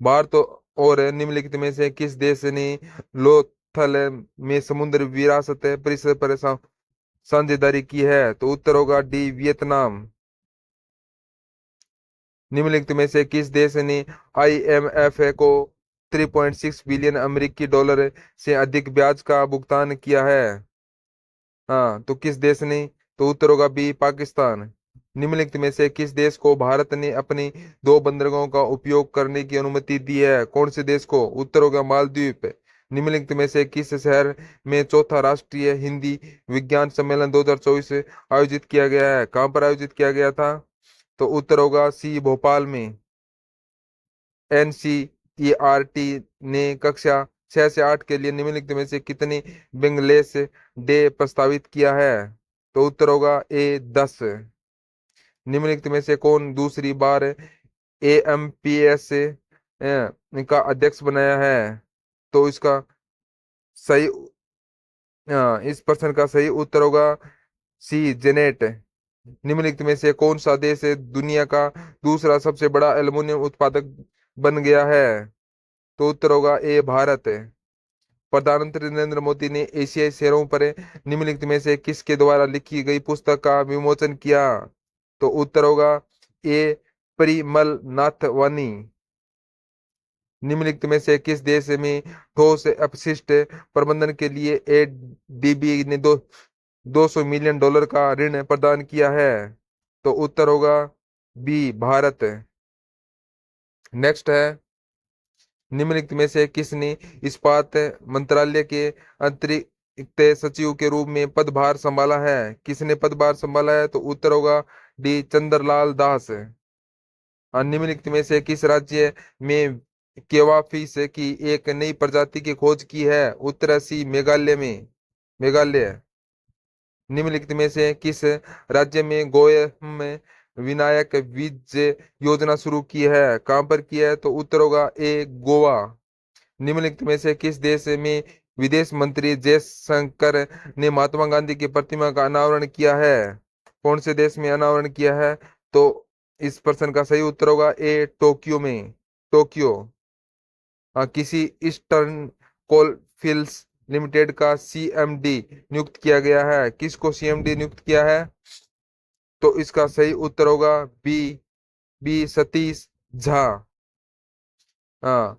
Speaker 1: भारत और निम्नलिखित में से किस देश ने लोथल में समुद्र विरासत परिषद पर साझेदारी की है? तो उत्तर होगा डी वियतनाम। निम्नलिखित में से किस देश ने IMF को 3.6 बिलियन अमेरिकी डॉलर से अधिक ब्याज का भुगतान किया है? हाँ तो किस देश ने? तो उत्तर होगा बी पाकिस्तान। निम्नलिखित में से किस देश को भारत ने अपनी दो बंदरगाहों का उपयोग करने की अनुमति दी है? कौन से देश को? उत्तर होगा मालदीव। निम्नलिखित में से किस शहर में चौथा राष्ट्रीय हिंदी विज्ञान सम्मेलन 2024 आयोजित किया गया है? कहाँ पर आयोजित किया गया था? तो उत्तर होगा सी भोपाल में। NCERT ने कक्षा 6 से 8 के लिए निम्नलिखित में से कितनी बिंगलेस डे प्रस्तावित किया है? तो उत्तर होगा ए 10। निम्नलिखित में से कौन दूसरी बार AMPS का अध्यक्ष बनाया है? तो इसका सही इस प्रश्न का सही उत्तर होगा सी जेनेट। निम्नलिखित में से कौन सा देश दुनिया का दूसरा सबसे बड़ा एल्युमिनियम उत्पादक बन गया है? तो उत्तर होगा ए भारत। प्रधानमंत्री नरेंद्र मोदी ने एशियाई शहरों पर निम्नलिखित में से किसके द्वारा लिखी गई पुस्तक का विमोचन किया? तो उत्तर होगा ए परिमल नाथ वानी। निम्नलिखित में से किस देश में ठोस अपशिष्ट प्रबंधन के लिए ADB ने 200 मिलियन डॉलर का ऋण प्रदान किया है? तो उत्तर होगा बी भारत। नेक्स्ट है निम्नलिखित में से किसने इस्पात मंत्रालय के अतिरिक्त सचिव के रूप में पदभार संभाला है? किसने पदभार संभाला है? तो उत्तर होगा डी चंद्रलाल दास। निम्नलिखित में से किस राज्य में केवाफिश की एक नई प्रजाति की खोज की है? उत्तर सी मेघालय में। मेघालय। निम्नलिखित में से किस राज्य में गोयम विनायक बीज योजना शुरू की है? कहां पर की है? तो उत्तर होगा ए गोवा। निम्नलिखित में से किस देश में विदेश मंत्री जयशंकर ने महात्मा गांधी की प्रतिमा का अनावरण किया है? कौन से देश में अनावरण किया है? तो इस प्रश्न का सही उत्तर होगा ए टोक्यो में। टोक्यो। किसी ईस्टर्न कोलफील्ड्स लिमिटेड का CMD नियुक्त किया गया है? किसको CMD नियुक्त किया है? तो इसका सही उत्तर होगा बी बी सतीश झा। हाँ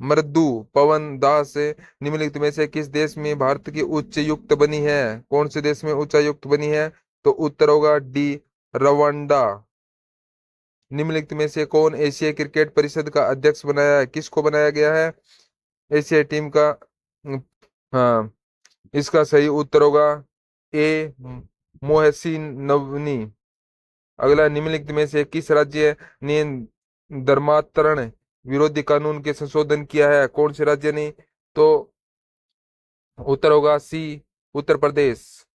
Speaker 1: मृदु पवन दास निम्नलिखित में से किस देश में भारत की उच्चायुक्त बनी है? कौन से देश में उच्चायुक्त बनी है? तो उत्तर होगा डी, रवांडा। निम्नलिखित में से कौन एशिया क्रिकेट परिषद का अध्यक्ष बनाया है? किसको बनाया गया है एशिया टीम का? हाँ, इसका सही उत्तर होगा ए, मोहसिन नवनी। अगला, निम्नलिखित में से किस राज्य ने धर्मांतरण विरोधी कानून के संशोधन किया है? कौन से राज्य ने? तो उत्तर होगा सी, उत्तर प्रदेश।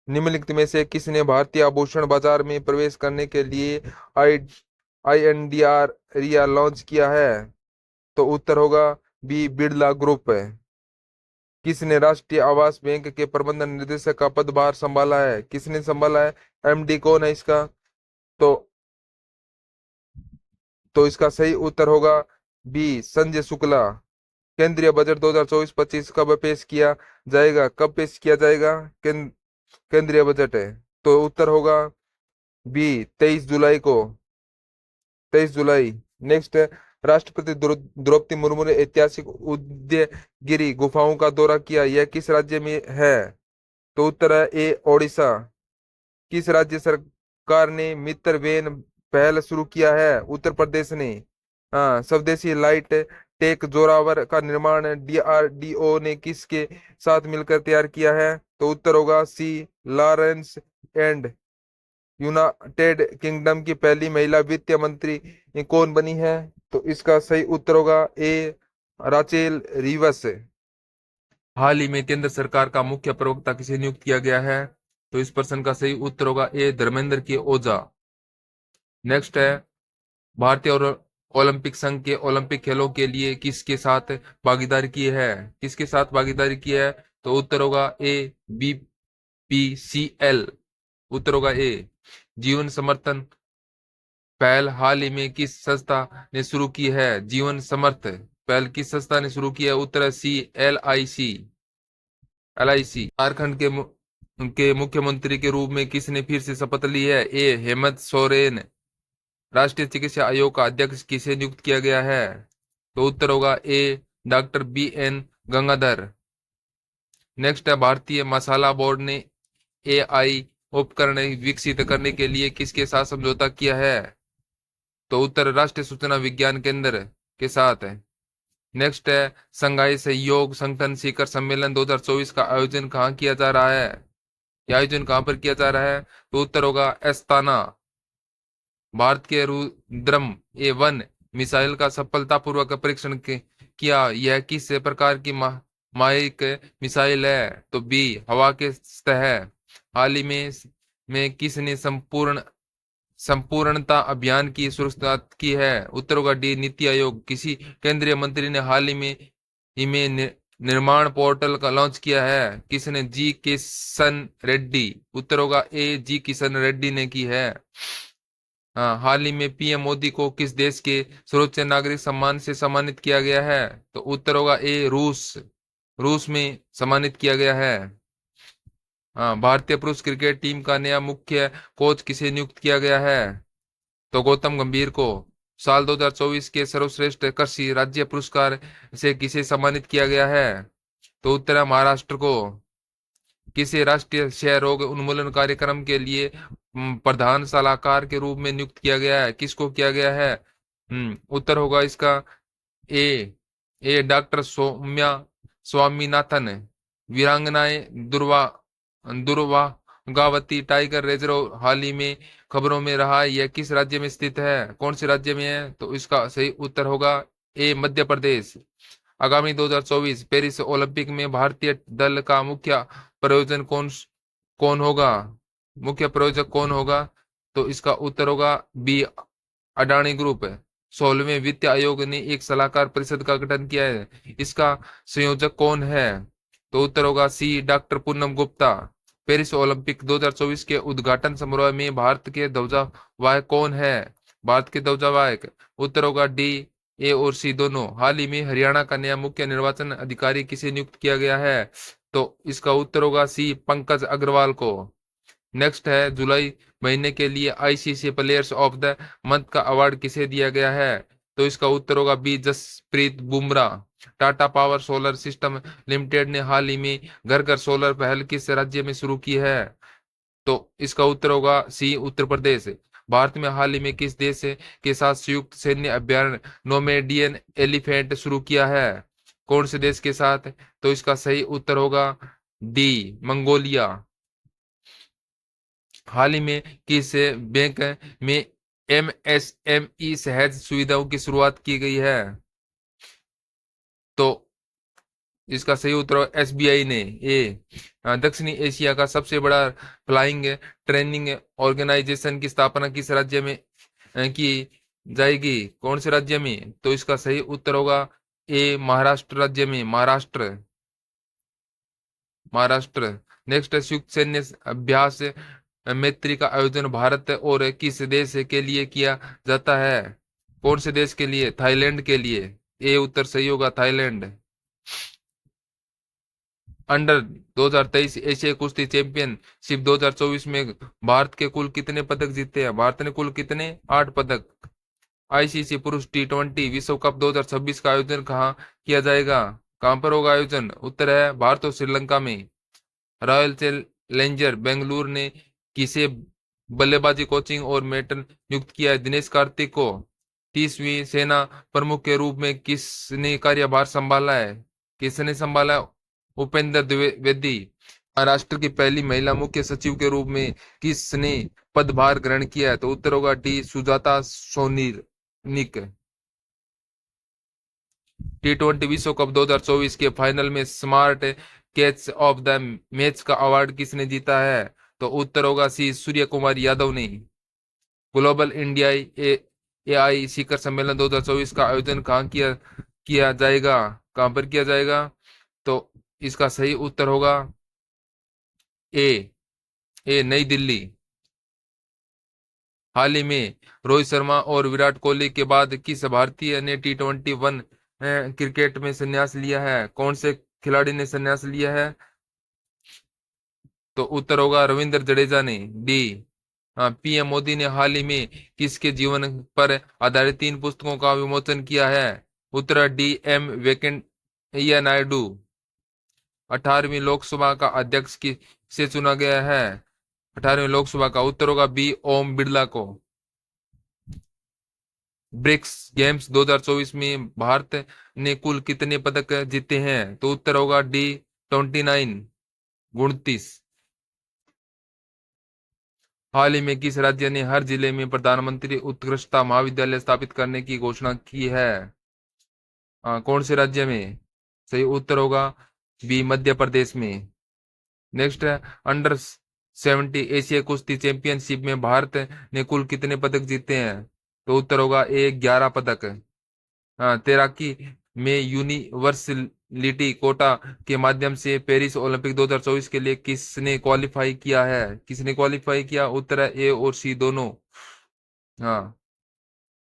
Speaker 1: निम्नलिखित में से किसने भारतीय आभूषण बाजार में प्रवेश करने के लिए आई INDR रिया लॉन्च किया है? तो उत्तर होगा बी, बिरला ग्रुप है। किसने राष्ट्रीय आवास बैंक के प्रबंधन निदेशक का पदभार संभाला है? किसने संभाला है? MD कौन है इसका? तो इसका सही उत्तर होगा बी, संजय शुक्ला। केंद्रीय बजट 2024-25 कब पेश किया जाएगा? कब पेश किया जाएगा केंद्रीय बजट है? तो उत्तर होगा बी, 23 जुलाई को, 23 जुलाई। नेक्स्ट है, राष्ट्रपति द्रौपदी मुर्मू ने ऐतिहासिक उदयगिरी गुफाओं का दौरा किया, यह किस राज्य में है? तो उत्तर है ए, ओडिशा। किस राज्य सरकार ने मित्र वेन पहल शुरू किया है? उत्तर प्रदेश ने। हाँ, स्वदेशी लाइट टेक जोरावर का निर्माण DRDO ने किसके साथ मिलकर तैयार किया है? तो उत्तर होगा सी, लॉरेंस एंड। यूनाइटेड किंगडम की पहली महिला वित्त मंत्री कौन बनी है? तो इसका सही उत्तर होगा ए, राचेल रिवस। हाल ही में केंद्र सरकार का मुख्य प्रवक्ता किसे नियुक्त किया गया है? तो इस प्रश्न का सही उत्तर होगा ए, धर्मेंद्र के ओझा। नेक्स्ट है, भारतीय और ओलंपिक संघ के ओलंपिक खेलों के लिए किसके साथ भागीदारी की है? किसके साथ भागीदारी की है? तो उत्तर होगा ए, BPCL। उत्तर होगा ए। जीवन समर्थन पहल हाल ही में किस संस्था ने शुरू की है? जीवन समर्थ पहल किस संस्था ने शुरू की है? उत्तर सी, LIC। झारखंड के मुख्यमंत्री के रूप में किसने फिर से शपथ ली है? ए, हेमंत सोरेन। राष्ट्रीय चिकित्सा आयोग का अध्यक्ष किसे नियुक्त किया गया है? तो उत्तर होगा ए, डॉक्टर BN गंगाधर। नेक्स्ट है, भारतीय मसाला बोर्ड ने AI उपकरण विकसित करने के लिए किसके साथ समझौता किया है? तो उत्तर राष्ट्रीय सूचना विज्ञान केंद्र के साथ है। नेक्स्ट है, संघाई सहयोग संगठन शिखर सम्मेलन 2024 का आयोजन कहाँ किया जा रहा है? यह आयोजन कहाँ पर किया जा रहा है? तो उत्तर होगा एस्ताना। भारत के रुद्रम A1 मिसाइल का सफलतापूर्वक परीक्षण किया, यह किस प्रकार की माइक मिसाइल है? तो बी, हवा के सतह। हाल ही में किसने संपूर्णता अभियान की शुरुआत की है? उत्तर होगा डी, नीति आयोग। किसी केंद्रीय मंत्री ने हाल ही में निर्माण पोर्टल का लॉन्च किया है, किसने? जी किशन रेड्डी। उत्तर होगा ए, जी किशन रेड्डी ने की है। हाँ, हाल ही में PM मोदी को किस देश के सर्वोच्च नागरिक सम्मान से सम्मानित किया गया है? तो उत्तर होगा ए, रूस। रूस में सम्मानित किया गया है। हाँ, भारतीय पुरुष क्रिकेट टीम का नया मुख्य कोच किसे नियुक्त किया गया है? तो गौतम गंभीर को। साल 2024 के सर्वश्रेष्ठ कृषि राज्य पुरस्कार से किसे सम्मानित किया गया है? तो उत्तर है महाराष्ट्र को। किसे राष्ट्रीय क्षय रोग उन्मूलन कार्यक्रम के लिए प्रधान सलाहकार के रूप में नियुक्त किया गया है? किसको किया गया है? उत्तर होगा इसका ए, डॉक्टर सौम्या स्वामीनाथन। वीरांगनाएं दुर्वागावती टाइगर रिजर्व हाल ही में खबरों में रहा, यह किस राज्य में स्थित है? कौन से राज्य में है? तो इसका सही उत्तर होगा ए, मध्य प्रदेश। आगामी 2024 पेरिस ओलंपिक में भारतीय दल का मुख्य प्रायोजन कौन होगा? मुख्य प्रायोजक कौन होगा? तो इसका उत्तर होगा बी, अडानी ग्रुप। 16वें वित्त आयोग ने एक सलाहकार परिषद का गठन किया है, इसका संयोजक कौन है? तो उत्तर होगा C, doctor Poonam Gupta. Paris Olympic 2024 के उद्घाटन समारोह में भारत के ध्वजावाहक कौन है? भारत के ध्वजावाहक उत्तर होगा डी, ए और सी दोनों। हाल ही में हरियाणा का नया मुख्य निर्वाचन अधिकारी किसे नियुक्त किया गया है? तो इसका उत्तर होगा सी, पंकज अग्रवाल को। नेक्स्ट है, जुलाई महीने के लिए ICC players of the month का अवार्ड किसे दिया गया है? तो इसका उत्तर होगा B Jaspreet Bumrah. Tata power solar system limited ने हाल ही में घर घर सोलर पहल किस राज्य में शुरू की है? तो इसका उत्तर होगा सी उत्तर प्रदेश। भारत में हाल ही में किस देश के साथ संयुक्त सैन्य अभ्यारण्य नोमेडियन एलिफेंट शुरू किया है? कौन से देश के साथ? तो इसका सही उत्तर होगा डी मंगोलिया। हाल ही में किस बैंक में एमएसएमई सहज सुविधाओं की शुरुआत की गई है? तो इसका सही उत्तर एसबीआई ने। ए दक्षिणी एशिया का सबसे बड़ा फ्लाइंग ट्रेनिंग ऑर्गेनाइजेशन की स्थापना किस राज्य में की जाएगी? कौन से राज्य में? तो इसका सही उत्तर होगा ए महाराष्ट्र राज्य में। महाराष्ट्र। महाराष्ट्र। नेक्स्ट है संयुक्त सैन्य अभ्यास मैत्री का आयोजन भारत और किस देश के लिए किया जाता है? कौन से देश के लिए? थाईलैंड के लिए। ए उत्तर सही होगा थाईलैंड। अंडर 2023 एशियाई कुश्ती चैंपियनशिप 2024 में भारत के कुल कितने पदक जीते हैं? भारत ने कुल कितने? 8 पदक। आईसीसी पुरुष टी20 विश्व कप 2026 का आयोजन कहाँ किया जाएगा? कहां पर होगा आयोजन? उत्तर है भारत और श्रीलंका में। रॉयल चैलेंजर बेंगलुरु ने किसे बल्लेबाजी कोचिंग और मेंटर नियुक्त किया है? दिनेश कार्तिक को। 30वीं सेना प्रमुख के रूप में किसने कार्यभार संभाला है? किसने संभाला? उपेंद्र द्विवेदी। महाराष्ट्र की पहली महिला मुख्य सचिव के रूप में किसने पदभार ग्रहण किया है? तो उत्तर होगा डी सुजाता सोनिक। टी20 विश्व कप 2024 के फाइनल में smart catch of the match का अवार्ड किसने जीता है? तो उत्तर होगा सी सूर्य कुमार यादव ने। ग्लोबल इंडिया एआई शिखर सम्मेलन 2024 का आयोजन कहाँ किया किया जाएगा? कहां पर किया जाएगा? तो इसका सही उत्तर होगा ए नई दिल्ली। हाल ही में रोहित शर्मा और विराट कोहली के बाद किस भारतीय ने टी21 क्रिकेट में संन्यास लिया है? कौन से खिलाड़ी ने संन्यास लिया है? तो उत्तर होगा रविंद्र जडेजा ने। डी। पीएम मोदी ने हाल ही में किसके जीवन पर आधारित 3 पुस्तकों का विमोचन किया है? उत्तर डी एम वेंकैया नायडू। 18वीं लोकसभा का अध्यक्ष किसे चुना गया है? 18वीं लोकसभा का उत्तर होगा बी ओम बिरला को। ब्रिक्स गेम्स 2024 में भारत ने कुल कितने पदक जीते हैं? तो उत्तर होगा डी 29 29। हाल ही में किस राज्य ने हर जिले में प्रधानमंत्री उत्कृष्टता महाविद्यालय स्थापित करने की घोषणा की है? कौन से राज्य में? सही उत्तर होगा बी मध्य प्रदेश में। नेक्स्ट है अंडर 70 एशिया कुश्ती चैंपियनशिप में भारत ने कुल कितने पदक जीते हैं? तो उत्तर होगा ए 11 पदक। तैराकी में यूनिवर्सलिटी कोटा के माध्यम से पेरिस ओलंपिक 2024 के लिए किसने क्वालिफाई किया है? किसने क्वालिफाई किया? उत्तर है ए और सी दोनों। हाँ।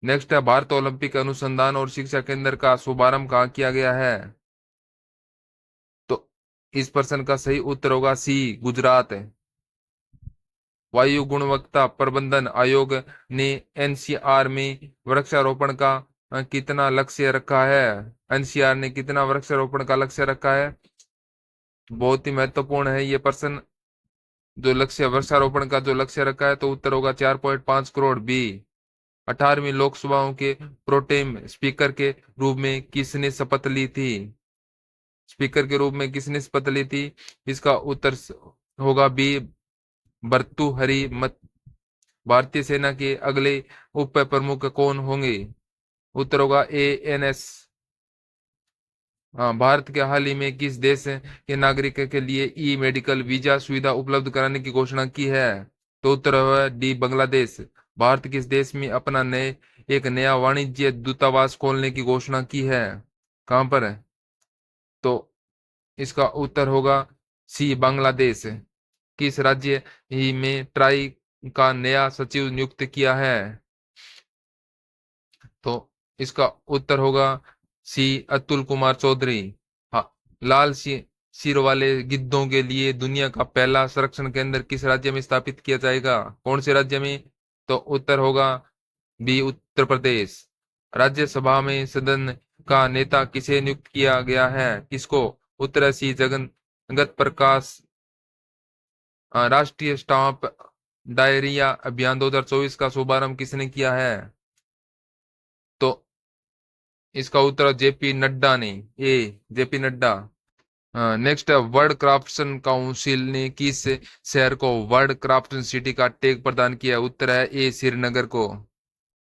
Speaker 1: नेक्स्ट है भारत ओलंपिक अनुसंधान और शिक्षा केंद्र का शुभारंभ कहाँ किया गया है? तो इस प्रश्न का सही उत्तर होगा सी गुजरात। वायु गुणवत्ता प्रबंधन आयोग ने एनसीआर में वृक्षारोपण का कितना लक्ष्य रखा है? एनसीआर ने कितना वृक्षारोपण का लक्ष्य रखा है? बहुत ही महत्वपूर्ण है ये प्रश्न। जो लक्ष्य वृक्षारोपण का जो लक्ष्य रखा है तो उत्तर होगा 4.5 करोड़। बी। 18वीं लोकसभाओं के प्रोटेम स्पीकर के रूप में किसने शपथ ली थी? स्पीकर के रूप में किसने शपथ ली थी? इसका उत्तर होगा बी भर्तृहरि मत। भारतीय सेना के अगले उप प्रमुख कौन होंगे? उत्तर होगा ए एन एस। भारत के हाल ही में किस देश के नागरिक के लिए ई मेडिकल वीजा सुविधा उपलब्ध कराने की घोषणा की है? तो उत्तर है डी बांग्लादेश। भारत किस देश में अपना एक नया वाणिज्य दूतावास खोलने की घोषणा की है? कहां पर है? तो इसका उत्तर होगा सी बांग्लादेश। किस राज्य ही में ट्राई का नया सचिव नियुक्त किया है? तो इसका उत्तर होगा सी अतुल कुमार चौधरी। हाँ। लाल सिर वाले गिद्धों के लिए दुनिया का पहला संरक्षण केंद्र किस राज्य में स्थापित किया जाएगा? कौन से राज्य में? तो उत्तर होगा बी उत्तर प्रदेश। राज्यसभा में सदन का नेता किसे नियुक्त किया गया है? किसको? उत्तर है सी जगत प्रकाश। राष्ट्रीय स्टाम्प डायरिया अभियान 2024 का शुभारंभ किसने किया है? तो इसका उत्तर जेपी नड्डा ने। ए जेपी नड्डा। नेक्स्ट है वर्ल्ड क्राफ्टसन काउंसिल ने किस शहर को वर्ल्ड क्राफ्टन सिटी का टैग प्रदान किया? उत्तर है ए श्रीनगर को।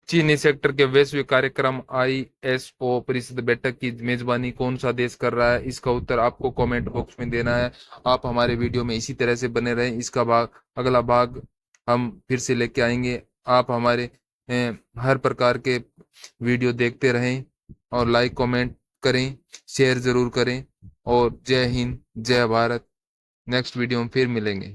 Speaker 1: चीनी सेक्टर के वैश्विक कार्यक्रम आईएसओ परिषद बैठक की मेजबानी कौन सा देश कर रहा है? इसका उत्तर आपको कमेंट बॉक्स में देना है। आप हमारे वीडियो में इसी तरह से बने रहें। इसका अगला भाग हम फिर से लेके आएंगे। आप हमारे हर प्रकार के वीडियो देखते रहें और लाइक कमेंट करें, शेयर जरूर करें। और जय हिंद, जय भारत। नेक्स्ट वीडियो में फिर मिलेंगे।